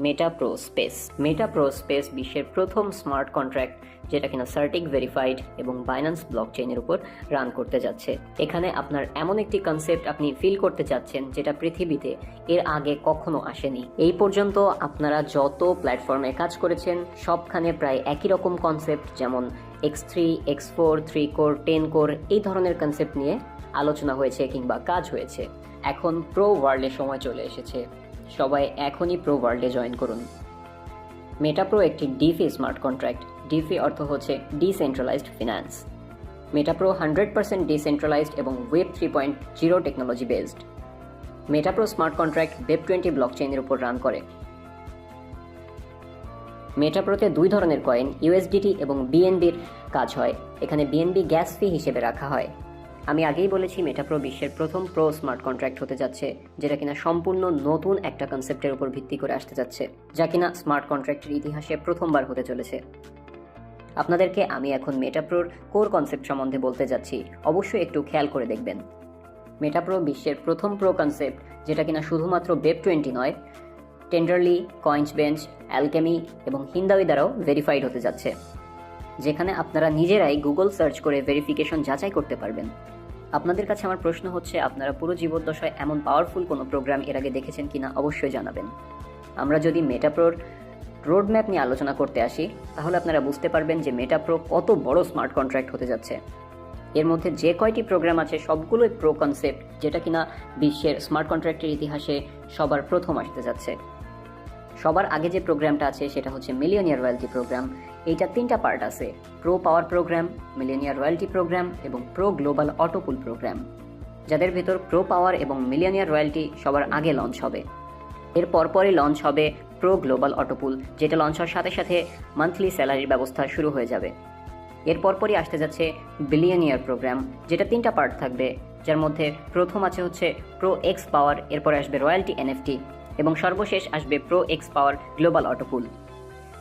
মেটা pro space বিশ্বের প্রথম smart contract, যেটা কিনা সার্টিক ভেরিফাইড এবং বাইন্যান্স ব্লকচেইনের উপর রান করতে যাচ্ছে। এখানে আপনার এমন একটি কনসেপ্ট আপনি ফিল করতে যাচ্ছেন যেটা পৃথিবীতে এর আগে কখনো আসেনি। এই পর্যন্ত আপনারা যত প্ল্যাটফর্মে কাজ করেছেন সবখানে প্রায় একই রকম কনসেপ্ট, যেমন X3, X4, 3 কোর, 10 কোর এই ধরনের কনসেপ্ট নিয়ে আলোচনা হয়েছে কিংবা কাজ হয়েছে। এখন প্রো ওয়ার্ল্ডের সময় চলে এসেছে, সবাই এখনই প্রো ওয়ার্ল্ডে জয়েন করুন। মেটাপ্রো একটি ডিফি স্মার্ট কন্ট্রাক্ট। ডিফি অর্থ হচ্ছে ডিসেন্ট্রালাইজড ফিন্যান্স। মেটাপ্রো 100% ডিসেন্ট্রালাইজড এবং web 3.0 technology based. মেটাপ্রো smart contract web 20 ব্লকচেইনের উপর রান করে। মেটাপ্রোতে দুই ধরনের কয়েন ইউএসডিটি এবং বিএনবির কাজ হয়। এখানে বিএনবি গ্যাস ফি হিসেবে রাখা হয়। আমি আগেই বলেছি মেটাপ্রো বিশ্বের প্রথম প্রো স্মার্ট কন্ট্রাক্ট হতে যাচ্ছে, যেটা কিনা সম্পূর্ণ নতুন একটা কনসেপ্টের উপর ভিত্তি করে আসতে যাচ্ছে, যা কিনা স্মার্ট কন্ট্রাক্টের ইতিহাসে প্রথমবার হতে চলেছে। আপনাদেরকে আমি এখন মেটাপ্রোর কোর কনসেপ্ট সম্বন্ধে বলতে যাচ্ছি, অবশ্যই একটু খেয়াল করে দেখবেন। মেটাপ্রো বিশ্বের প্রথম প্রো কনসেপ্ট, যেটা কিনা শুধুমাত্র ওয়েব 20 নয়, টেন্ডারলি, কয়েন্সবেঞ্চ, অ্যালকেমি এবং হিন্দাউই দ্বারাও ভেরিফাইড হতে যাচ্ছে, যেখানে আপনারা নিজেরাই গুগল সার্চ করে ভেরিফিকেশন যাচাই করতে পারবেন। আপনাদের কাছে আমার প্রশ্ন হচ্ছে, আপনারা পুরো জীবদ্দশায় এমন পাওয়ারফুল কোনো প্রোগ্রাম এর আগে দেখেছেন কিনা অবশ্যই জানাবেন। আমরা যদি মেটাপ্রোর রোডম্যাপ নিয়ে আলোচনা করতে আসি, তাহলে আপনারা বুঝতে পারবেন যে মেটাপ্রো কত বড় স্মার্ট কন্ট্রাক্ট হতে যাচ্ছে। এর মধ্যে যে কয়টি প্রোগ্রাম আছে সবগুলোই প্রো কনসেপ্ট, যেটা কিনা বিশ্বের স্মার্ট কন্ট্রাক্টের ইতিহাসে সবার প্রথম আসতে যাচ্ছে। সবার আগে যে প্রোগ্রামটা আছে সেটা হচ্ছে মিলিয়নিয়ার রয়্যালটি প্রোগ্রাম। এইটা 3টা পার্ট আছে: প্রো পাওয়ার প্রোগ্রাম, মিলিয়নিয়ার রয়্যালটি প্রোগ্রাম এবং প্রো গ্লোবাল অটোপুল প্রোগ্রাম, যাদের ভেতর প্রো পাওয়ার এবং মিলিয়নিয়ার রয়্যালটি সবার আগে লঞ্চ হবে। এর পরপরই লঞ্চ হবে প্রো গ্লোবাল অটোপুল, যেটা লঞ্চ হওয়ার সাথে সাথে মান্থলি স্যালারির ব্যবস্থা শুরু হয়ে যাবে। এর পরপরই আসতে যাচ্ছে বিলিয়নিয়ার প্রোগ্রাম, যেটা 3টা পার্ট থাকবে, যার মধ্যে প্রথম আছে হচ্ছে প্রো এক্স পাওয়ার, এরপরে আসবে রয়্যালটি এনএফটি এবং সর্বশেষ আসবে প্রো এক্স পাওয়ার গ্লোবাল অটোপুল।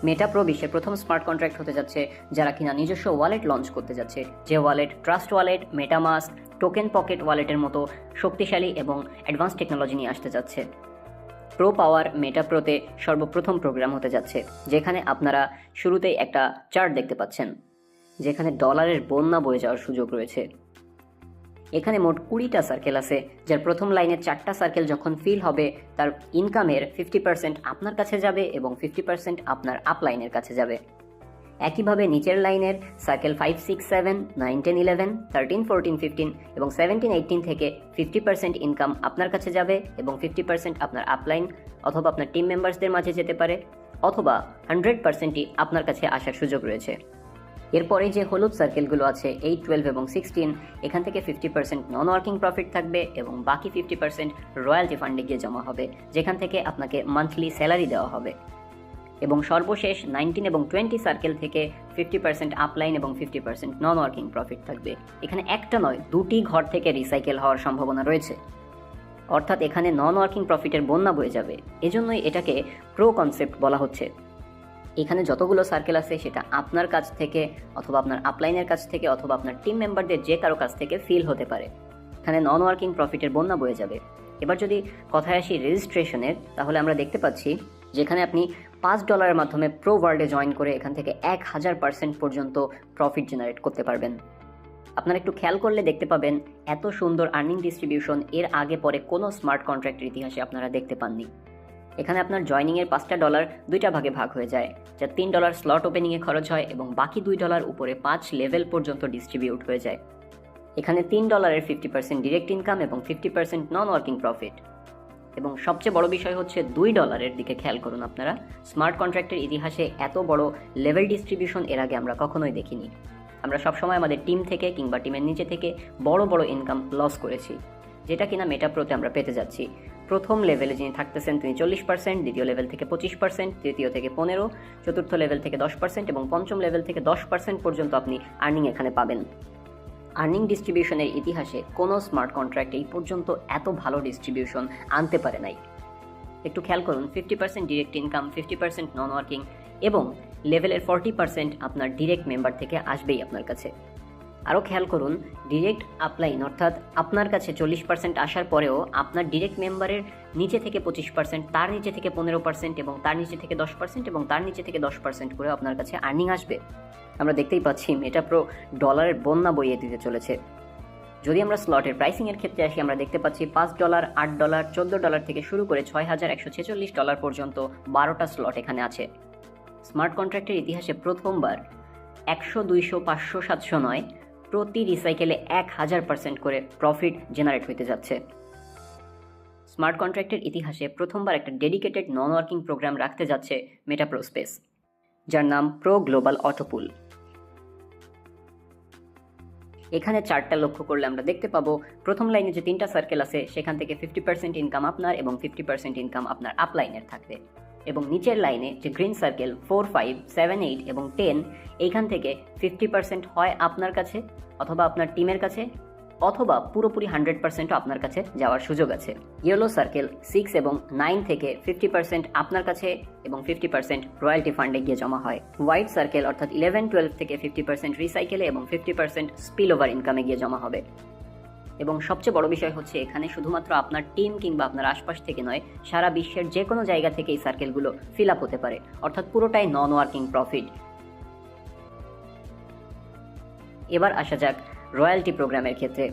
মেটাপ্রো বিশ্বের প্রথম স্মার্ট কন্ট্রাক্ট হতে যাচ্ছে যারা কিনা নিজস্ব ওয়ালেট লঞ্চ করতে যাচ্ছে, যে wallet trust wallet, MetaMask, token pocket ওয়ালেটের মতো শক্তিশালী এবং অ্যাডভান্স টেকনোলজি নিয়ে আসতে যাচ্ছে। প্রো পাওয়ার মেটাপ্রোতে সর্বপ্রথম প্রোগ্রাম হতে যাচ্ছে, যেখানে আপনারা শুরুতেই একটা চার্ট দেখতে পাচ্ছেন, যেখানে ডলারের বন্যা বয়ে যাওয়ার সুযোগ রয়েছে। এখানে মোট 20টা সার্কেল আছে, যার প্রথম লাইনের 4টা সার্কেল যখন ফিল হবে, তার ইনকামের 50% আপনার কাছে যাবে এবং 50% আপনার আপলাইনের কাছে যাবে। একইভাবে নিচের লাইনের সার্কেল 5, 6, 7, 9, 10, 11, 13, 14, 15 এবং 17, 18 থেকে 50% ইনকাম আপনার কাছে যাবে এবং 50% আপনার আপলাইন অথবা আপনার টিম মেম্বার্সদের মাঝে যেতে পারে, অথবা 100%ই আপনার কাছে আসার সুযোগ রয়েছে। এরপরে যে হলুদ সার্কেলগুলো আছে 8, 12 এবং 16, এখান থেকে 50% নন ওয়ার্কিং প্রফিট থাকবে এবং বাকি 50% রয়্যালটি ফান্ডে গিয়ে জমা হবে, যেখান থেকে আপনাকে মান্থলি স্যালারি দেওয়া হবে। এবং সর্বশেষ 19 এবং 20 সার্কেল থেকে 50% আপলাইন এবং 50% নন ওয়ার্কিং প্রফিট থাকবে। এখানে একটা নয়, 2টি ঘর থেকে রিসাইকেল হওয়ার সম্ভাবনা রয়েছে, অর্থাৎ এখানে নন ওয়ার্কিং প্রফিটের বন্যা বয়ে যাবে। এজন্যই এটাকে প্রো কনসেপ্ট বলা হচ্ছে। এখানে যতগুলো সার্কেল আছে সেটা আপনার কাছ থেকে অথবা আপনার আপলাইনের কাছ থেকে অথবা আপনার টিম মেম্বারদের যে কারো কাছ থেকে ফিল হতে পারে। এখানে নন ওয়ার্কিং প্রফিটের বন্যা বয়ে যাবে। এবার যদি কথায় আসি রেজিস্ট্রেশনের, তাহলে আমরা দেখতে পাচ্ছি যেখানে আপনি $5 মাধ্যমে প্রো ওয়ার্ল্ডে জয়েন করে এখান থেকে 1000% পর্যন্ত প্রফিট জেনারেট করতে পারবেন। আপনারা একটু খেয়াল করলে দেখতে পাবেন এত সুন্দর আর্নিং ডিস্ট্রিবিউশন এর আগে পরে কোনো স্মার্ট কন্ট্রাক্টের ইতিহাসে আপনারা দেখতে পাননি। এখানে আপনার জয়নিংয়ের $5 2টা ভাগে ভাগ হয়ে যায়, যা $3 স্লট ওপেনিংয়ে খরচ হয় এবং বাকি $2 উপরে 5 লেভেল পর্যন্ত ডিস্ট্রিবিউট হয়ে যায়। এখানে $3 50% ডিরেক্ট ইনকাম এবং 50% নন ওয়ার্কিং প্রফিট। এবং সবচেয়ে বড় বিষয় হচ্ছে $2 দিকে খেয়াল করুন আপনারা। স্মার্ট কন্ট্রাক্টের ইতিহাসে এত বড় লেভেল ডিস্ট্রিবিউশন এর আগে আমরা কখনোই দেখিনি। আমরা সবসময় আমাদের টিম থেকে কিংবা টিমের নিচে থেকে বড় বড় ইনকাম লস করেছি, যেটা কিনা মেটাপ্রোতে আমরা পেতে যাচ্ছি। প্রথম লেভেলে যিনি থাকতেছেন তিনি 40%, দ্বিতীয় লেভেল থেকে 25%, তৃতীয় থেকে 15%, চতুর্থ লেভেল থেকে 10% এবং পঞ্চম লেভেল থেকে 10% পর্যন্ত আপনি আর্নিং এখানে পাবেন। আর্নিং ডিস্ট্রিবিউশনের ইতিহাসে কোনো স্মার্ট কন্ট্রাক্ট এই পর্যন্ত এত ভালো ডিস্ট্রিবিউশন আনতে পারে নাই। একটু খেয়াল করুন, 50% ডিরেক্ট ইনকাম, 50% নন ওয়ার্কিং এবং লেভেলের 40% আপনার ডিরেক্ট মেম্বার থেকে আসবেই আপনার কাছে। আরও খেয়াল করুন, ডিরেক্ট আপলাইন অর্থাৎ আপনার কাছে 40% আসার পরেও আপনার ডিরেক্ট মেম্বারের নিচে থেকে 25%, তার নিচে থেকে 15% এবং তার নিচে থেকে 10% এবং তার নিচে থেকে 10% করে আপনার কাছে আর্নিং আসবে। আমরা দেখতেই পাচ্ছি মেটাপ্রো ডলারের বন্যা বইয়ে দিতে চলেছে। যদি আমরা স্লটের প্রাইসিংয়ের ক্ষেত্রে আসি, আমরা দেখতে পাচ্ছি $5, $8, $14 থেকে শুরু করে $6,146 পর্যন্ত 12টা স্লট এখানে আছে। স্মার্ট কন্ট্রাক্টের ইতিহাসে প্রথমবার 100, 200, 500, 700 নয়, প্রতি রিসাইকেলে 1000% করে প্রফিট জেনারেট হইতে যাচ্ছে। স্মার্ট কন্ট্রাক্টের ইতিহাসে প্রথমবার একটা ডেডিকেটেড নন ওয়ার্কিং প্রোগ্রাম রাখতে যাচ্ছে মেটাপ্রো স্পেস, যার নাম প্রো গ্লোবাল অটোপুল। এখানে চার্টটা লক্ষ্য করলে আমরা দেখতে পাবো প্রথম লাইনে যে 3টা সার্কেল আছে সেখান থেকে 50% ইনকাম আপনার এবং 50% ইনকাম আপনার আপলাইনের থাকবে, এবং নিচের লাইনে যে গ্রিন সার্কেল 4, 5, 7, 8 এবং 10, এইখান থেকে 50% হয় আপনার কাছে অথবা আপনার টিমের কাছে, অথবা পুরোপুরি 100%ও আপনার কাছে যাওয়ার সুযোগ আছে। ইয়েলো সার্কেল 6 এবং 9 থেকে 50% আপনার কাছে এবং 50% রয়্যালটি ফান্ডে গিয়ে জমা হয়। হোয়াইট সার্কেল অর্থাৎ 11, 12 থেকে 50% রিসাইকেলে এবং 50% স্পিল ওভার ইনকামে গিয়ে জমা হবে। এবং সবচেয়ে বড় বিষয় হচ্ছে এখানে শুধুমাত্র আপনার টিম কিংবা আপনার আশপাশ থেকে নয়, সারা বিশ্বের যে কোনো জায়গা থেকে এই সার্কেলগুলো ফিল আপ হতে পারে, অর্থাৎ পুরোটাই নন ওয়ার্কিং প্রফিট। এবার আসা যাক রয়্যালটি প্রোগ্রামের ক্ষেত্রে।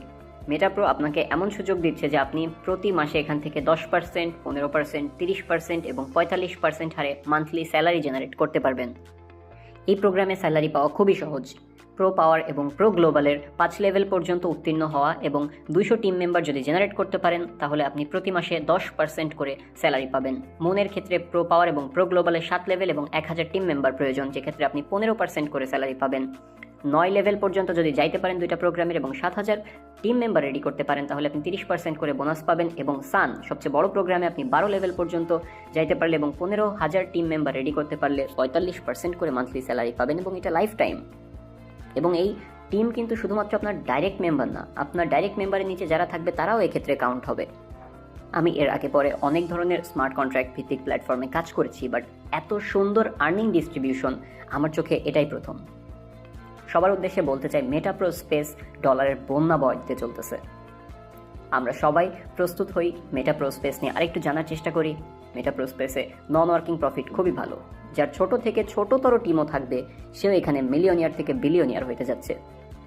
মেটাপ্রো আপনাকে এমন সুযোগ দিচ্ছে যে আপনি প্রতি মাসে এখান থেকে 10%, 15%, 30% এবং 45% হারে মান্থলি স্যালারি জেনারেট করতে পারবেন। এই প্রোগ্রামে স্যালারি পাওয়া খুবই সহজ। প্রো পাওয়ার এবং প্রো গ্লোবালের 5 লেভেল পর্যন্ত উত্তীর্ণ হওয়া এবং 200 টিম মেম্বার যদি জেনারেট করতে পারেন তাহলে আপনি প্রতি মাসে 10% করে স্যালারি পাবেন। মনের ক্ষেত্রে প্রো পাওয়ার এবং প্রো গ্লোবালের 7 লেভেল এবং 1000 টিম মেম্বার প্রয়োজন, যেক্ষেত্রে আপনি 15% করে স্যালারি পাবেন। 9 লেভেল পর্যন্ত যদি যাইতে পারেন দুইটা প্রোগ্রামের এবং 7000 টিম মেম্বার রেডি করতে পারেন তাহলে আপনি 30% করে বোনাস পাবেন। এবং সান সবচেয়ে বড় প্রোগ্রামে আপনি 12 লেভেল পর্যন্ত যাইতে পারলে এবং 15,000 টিম মেম্বার রেডি করতে পারলে 45% করে মান্থলি স্যালারি পাবেন, এবং এটা লাইফ টাইম। এবং এই টিম কিন্তু শুধুমাত্র আপনার ডাইরেক্ট মেম্বার না, আপনার ডাইরেক্ট মেম্বারের নিচে যারা থাকবে তারাও এক্ষেত্রে কাউন্ট হবে। আমি এর আগে পরে অনেক ধরনের স্মার্ট কন্ট্রাক্ট ভিত্তিক প্ল্যাটফর্মে কাজ করেছি, বাট এত সুন্দর আর্নিং ডিস্ট্রিবিউশন আমার চোখে এটাই প্রথম। সবার উদ্দেশ্যে বলতে চাই, মেটাপ্রো স্পেস ডলারের বন্যা বয় দিতে চলতেছে। আমরা সবাই প্রস্তুত হই, মেটাপ্রো স্পেস নিয়ে আরেকটু জানার চেষ্টা করি। মেটাপ্রো স্পেসে নন ওয়ার্কিং প্রফিট খুবই ভালো। যার ছোট থেকে ছোটতর টিমও থাকবে সেও এখানে মিলিয়নিয়ার থেকে বিলিয়নিয়ার হইতে যাচ্ছে।